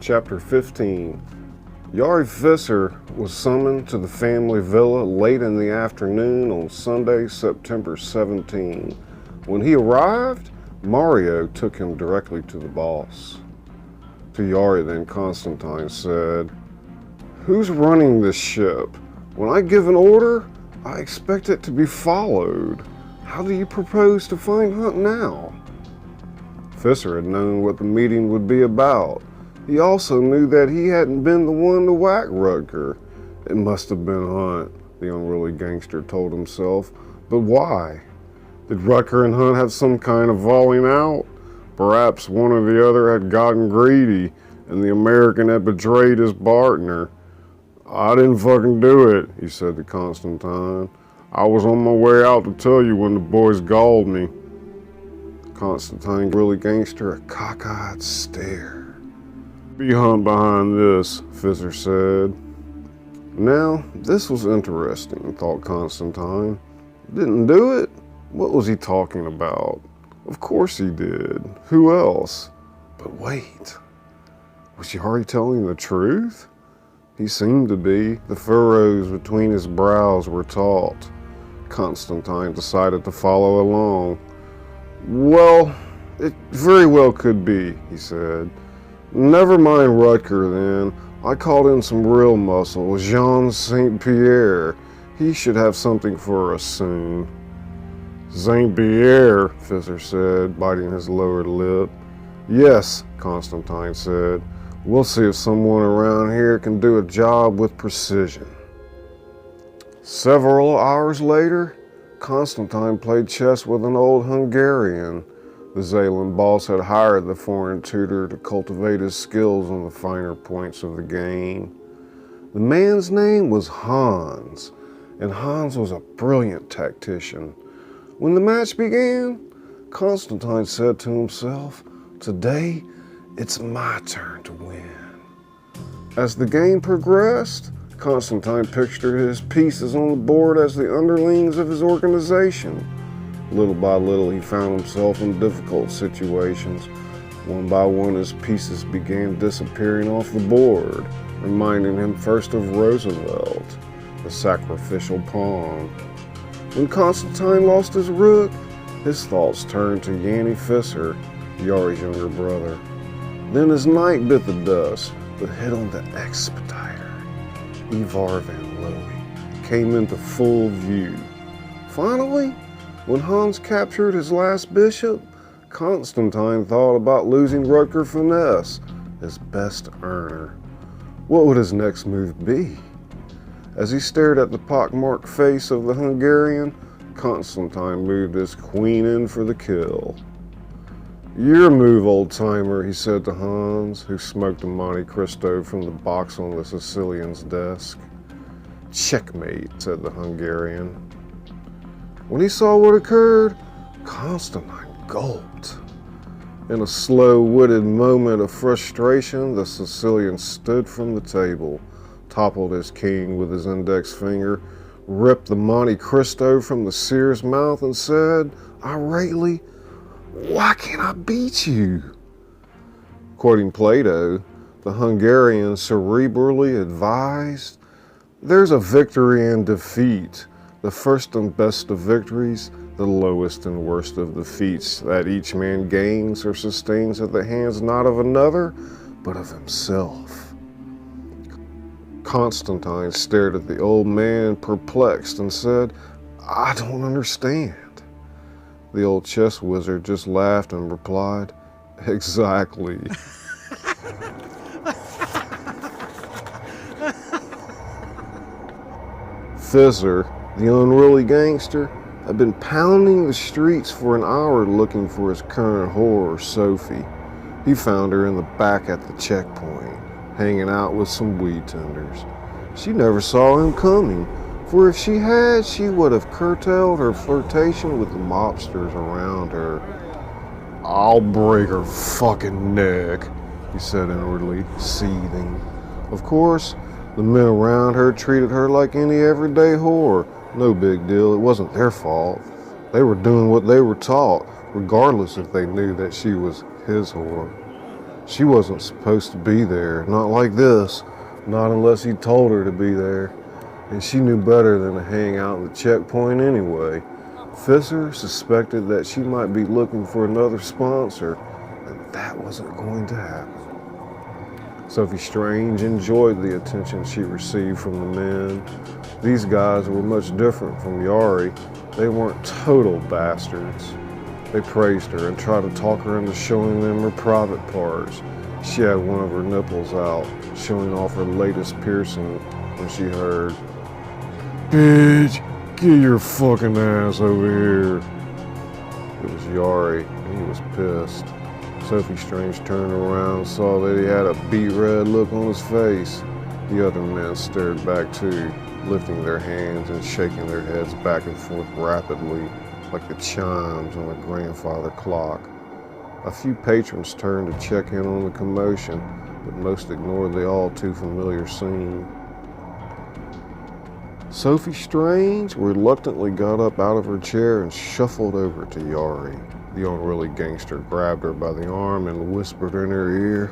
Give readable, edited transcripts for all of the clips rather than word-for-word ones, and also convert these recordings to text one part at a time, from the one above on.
Chapter 15. Yari Visser was summoned to the family villa late in the afternoon on Sunday, September 17. When he arrived, Mario took him directly to the boss. To Yari then, Constantine said, "Who's running this ship? When I give an order, I expect it to be followed. How do you propose to find Hunt now?" Visser had known what the meeting would be about. He also knew that he hadn't been the one to whack Rutger. It must have been Hunt, the unruly gangster told himself. But why? Did Rutger and Hunt have some kind of falling out? Perhaps one or the other had gotten greedy, and the American had betrayed his partner. "I didn't fucking do it," he said to Constantine. "I was on my way out to tell you when the boys galled me." Constantine really gangster a cockeyed stare. "Be Hunt behind this," Visser said. Now, this was interesting, thought Constantine. Didn't do it? What was he talking about? Of course he did. Who else? But wait, was Yari telling the truth? He seemed to be. The furrows between his brows were taut. Constantine decided to follow along. "Well, it very well could be," he said. "Never mind Rutger then. I called in some real muscle, Jean St. Pierre. He should have something for us soon." "St. Pierre," Visser said, biting his lower lip. "Yes," Constantine said. "We'll see if someone around here can do a job with precision." Several hours later, Constantine played chess with an old Hungarian. The Zeeland boss had hired the foreign tutor to cultivate his skills on the finer points of the game. The man's name was Hans, and Hans was a brilliant tactician. When the match began, Constantine said to himself, "Today, it's my turn to win." As the game progressed, Constantine pictured his pieces on the board as the underlings of his organization. Little by little, he found himself in difficult situations. One by one, his pieces began disappearing off the board, reminding him first of Roosevelt, the sacrificial pawn. When Constantine lost his rook, his thoughts turned to Yanni Visser, Yari's younger brother. Then his knight bit the dust, but hit on the expediter. Ivar van Lowy came into full view. Finally, when Hans captured his last bishop, Constantine thought about losing Rutger Finesse, his best earner. What would his next move be? As he stared at the pockmarked face of the Hungarian, Constantine moved his queen in for the kill. "Your move, old-timer," he said to Hans, who smoked a Monte Cristo from the box on the Sicilian's desk. "Checkmate," said the Hungarian. When he saw what occurred, Constantine gulped. In a slow-witted moment of frustration, the Sicilian stood from the table, toppled his king with his index finger, ripped the Monte Cristo from the seer's mouth, and said, irately, "Why can't I beat you?" Quoting Plato, the Hungarian cerebrally advised, "There's a victory and defeat. The first and best of victories, the lowest and worst of defeats that each man gains or sustains at the hands not of another, but of himself." Constantine stared at the old man, perplexed, and said, "I don't understand." The old chess wizard just laughed and replied, "Exactly." Visser, the unruly gangster, had been pounding the streets for an hour looking for his current whore, Sophie. He found her in the back at the checkpoint, hanging out with some weed tenders. She never saw him coming, for if she had, she would have curtailed her flirtation with the mobsters around her. "I'll break her fucking neck," he said inwardly, seething. Of course, the men around her treated her like any everyday whore. No big deal, it wasn't their fault. They were doing what they were taught, regardless if they knew that she was his whore. She wasn't supposed to be there, not like this, not unless he told her to be there. And she knew better than to hang out in the checkpoint anyway. Fisher suspected that she might be looking for another sponsor, and that wasn't going to happen. Sophie Strange enjoyed the attention she received from the men. These guys were much different from Yari. They weren't total bastards. They praised her and tried to talk her into showing them her private parts. She had one of her nipples out, showing off her latest piercing when she heard, "Bitch, get your fucking ass over here." It was Yari, and he was pissed. Sophie Strange turned around and saw that he had a beet red look on his face. The other men stared back too, lifting their hands and shaking their heads back and forth rapidly, like the chimes on a grandfather clock. A few patrons turned to check in on the commotion, but most ignored the all too familiar scene. Sophie Strange reluctantly got up out of her chair and shuffled over to Yari. The unruly gangster grabbed her by the arm and whispered in her ear,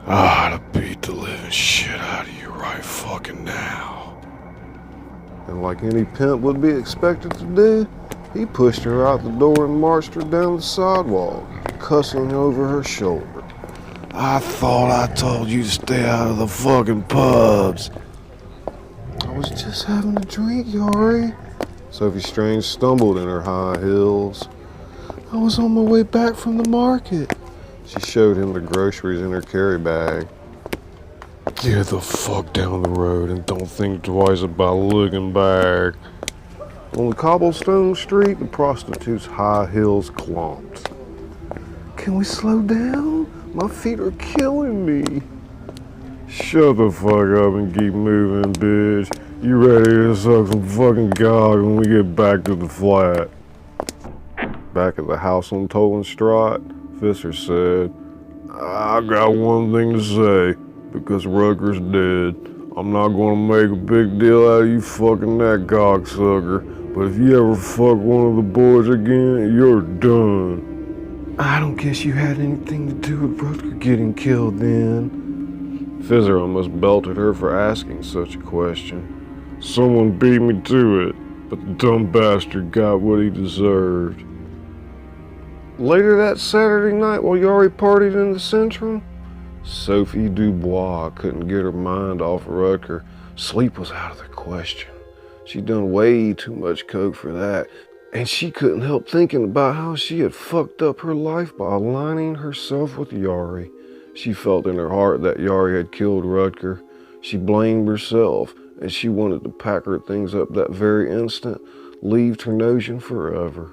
"I ought to beat the living shit out of you right fucking now." And like any pimp would be expected to do, he pushed her out the door and marched her down the sidewalk, cussing over her shoulder. "I thought I told you to stay out of the fucking pubs." "I was just having a drink, Yari." Sophie Strange stumbled in her high heels. "I was on my way back from the market." She showed him the groceries in her carry bag. "Get the fuck down the road and don't think twice about looking back." On the cobblestone street, the prostitute's high heels clomped. "Can we slow down? My feet are killing me." "Shut the fuck up and keep moving, bitch. You ready to suck some fucking cock when we get back to the flat?" Back at the house on Tolanstraat, Fisher said, "I got one thing to say. Because Rutger's dead, I'm not gonna make a big deal out of you fucking that cocksucker. But if you ever fuck one of the boys again, you're done." "I don't guess you had anything to do with Rutger getting killed then." Fisher almost belted her for asking such a question. "Someone beat me to it, but the dumb bastard got what he deserved." Later that Saturday night while Yari partied in the Centrum, Sophie Dubois couldn't get her mind off Rutger. Sleep was out of the question. She'd done way too much coke for that, and she couldn't help thinking about how she had fucked up her life by aligning herself with Yari. She felt in her heart that Yari had killed Rutger. She blamed herself, and she wanted to pack her things up that very instant, leave Ternosian forever.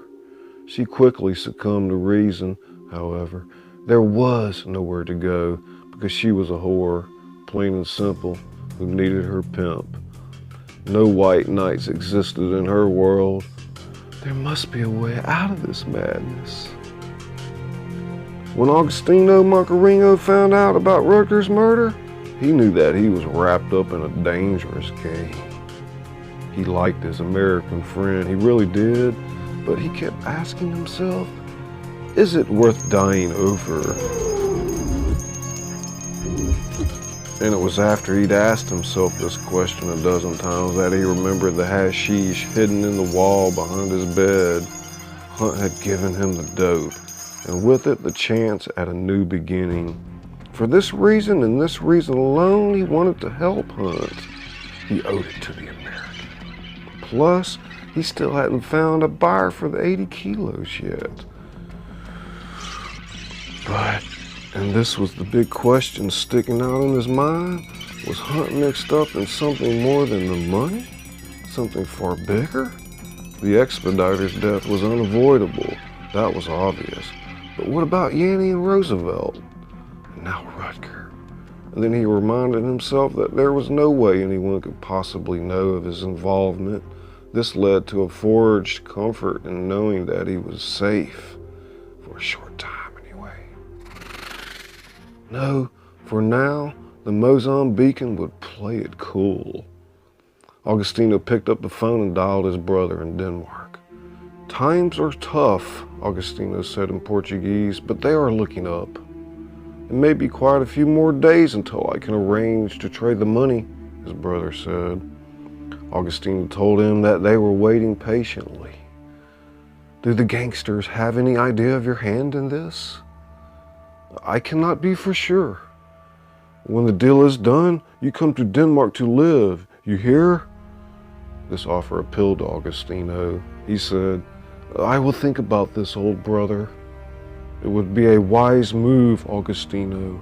She quickly succumbed to reason, however. There was nowhere to go because she was a whore, plain and simple, who needed her pimp. No white knights existed in her world. There must be a way out of this madness. When Agostino Macarino found out about Rutger's murder, he knew that he was wrapped up in a dangerous game. He liked his American friend, he really did, but he kept asking himself, is it worth dying over? And it was after he'd asked himself this question a dozen times that he remembered the hashish hidden in the wall behind his bed. Hunt had given him the dope, and with it the chance at a new beginning. For this reason and this reason alone, he wanted to help Hunt. He owed it to the American. Plus, he still hadn't found a buyer for the 80 kilos yet. But, and this was the big question sticking out in his mind, was Hunt mixed up in something more than the money? Something far bigger? The expediter's death was unavoidable, that was obvious. But what about Yanny and Roosevelt? And now Rutger. And then he reminded himself that there was no way anyone could possibly know of his involvement. This led to a forged comfort in knowing that he was safe, for a short time anyway. No, for now, the Mozambican would play it cool. Augustino picked up the phone and dialed his brother in Denmark. Times are tough, Augustino said in Portuguese, but they are looking up. It may be quite a few more days until I can arrange to trade the money, his brother said. Augustine told him that they were waiting patiently. Do the gangsters have any idea of your hand in this? I cannot be for sure. When the deal is done, you come to Denmark to live, you hear? This offer appealed to Augustino. He said, I will think about this, old brother. It would be a wise move, Augustino.